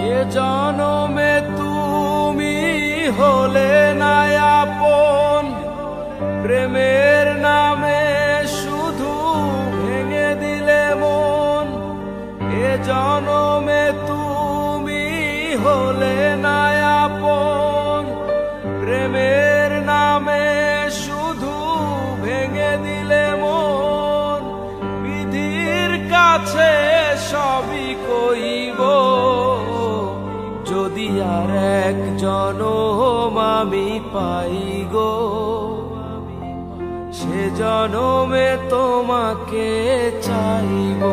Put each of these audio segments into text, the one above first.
এ জনমে তুমি হলে না আপন, প্রেমের নামে শুধু ভেঙে দিলে মন। এ জনমে তুমি হলে না আপন, প্রেমের নামে শুধু ভেঙে দিলে মন। বিধির কাছে সবই কইব, যদি আর এক জনম আমি পাই গো, সে জনমে তোমাকে চাইব।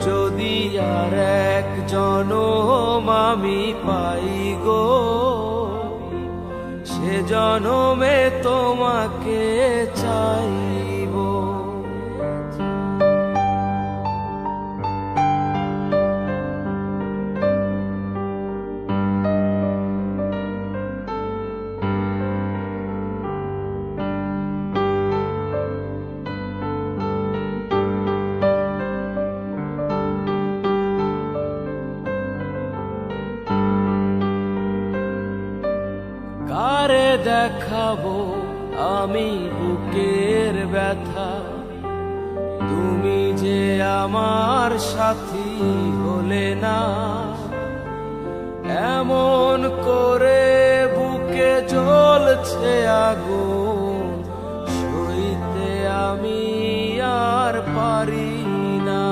যদি আর এক জনম আমি পাই গো, সে জনমে তোমাকে চাইব। কারে দেখাবো আমি বুকের ব্যথা, তুমি যে আমার সাথী হলে না। এমন করে বুকে জ্বলছে আগুন, সইতে আমি আর পারি না।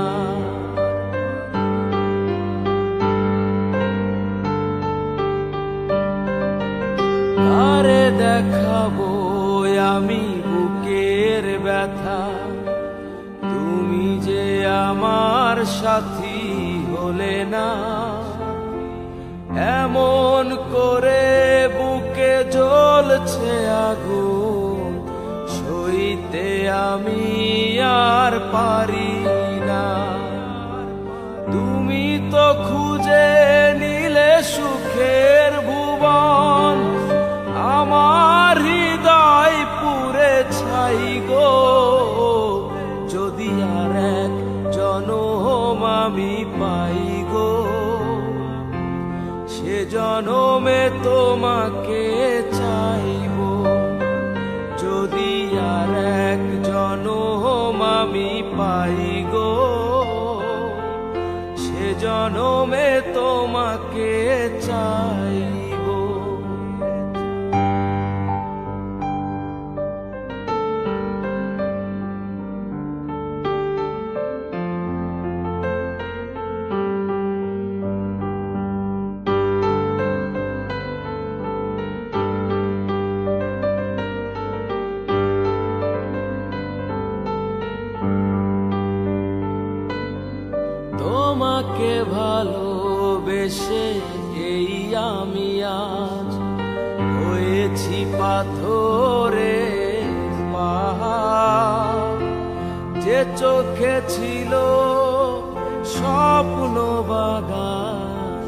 কারে দেখাবো আমি বুকের ব্যথা, তুমি যে আমার সাথী হলে না। এমন করে বুকে জ্বলছে আগুন, সইতে আমি আর পারি না। তুমি তো খুঁজে নিলে সুখের ভুবন, আমার হৃদয় পুরে ছাই গো। যদি আর এক জনম আমি পাই গো, সে জনমে তোমাকে চাইব। যদি আর এক জনম আমি পাই গো, সে জনমে তোমাকে চাইব। তোমাকে ভালোবেসে এই আমি আজ হয়েছি পাথরের পাহাড়। যে চোখে ছিল স্বপ্ন বাগান,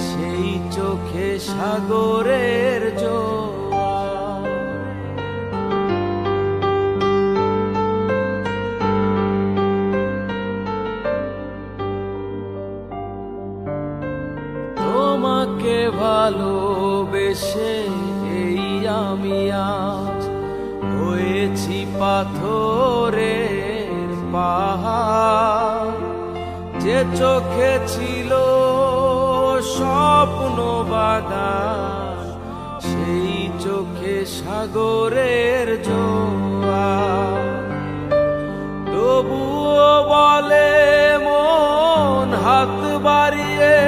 সেই চোখে সাগরের জোয়ার। তোমাকে ভালোবেসে এই আমি আজ হয়েছি পাথরের পাহাড়। যে চোখে ছিল স্বপ্ন বাগান, সেই চোখে সাগরের জোয়ার। তবুও বলে মন হাত বাড়িয়ে,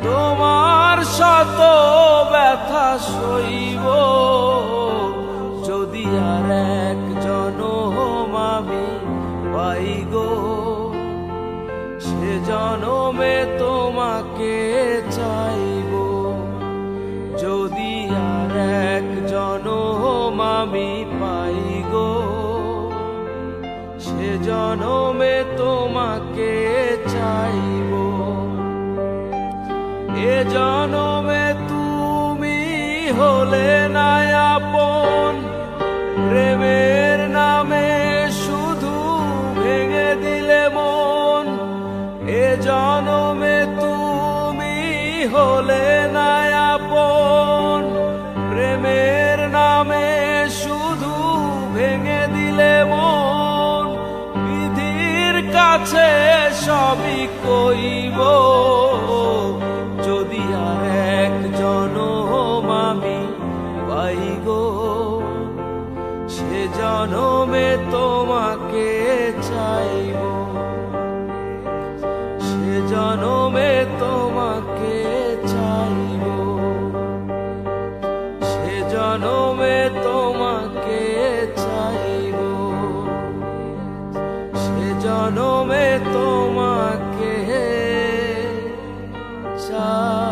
তোমার শত ব্যথা সইব। যদি আর এক জনম আমি পাই গো, সে জনমে তোমাকে চাইব। যদি আর এক জনম আমি পাই গো, সে জনমে তোমাকে চাইব। এ জনমে তুমি হলে না আপন, প্রেমের নামে শুধু ভেঙে দিলে মন। এ জনমে তুমি হলে না আপন, প্রেমের নামে শুধু ভেঙে দিলে মন। বিধির কাছে সবই কইব, যদি আর এক জনম আমি পাই গো, সে জনমে তোমাকে চাইব, সে জনমে তোমাকে চাইব, সে জনমে তোমাকে চাইব, সে জনমে তোমাকে চাইব।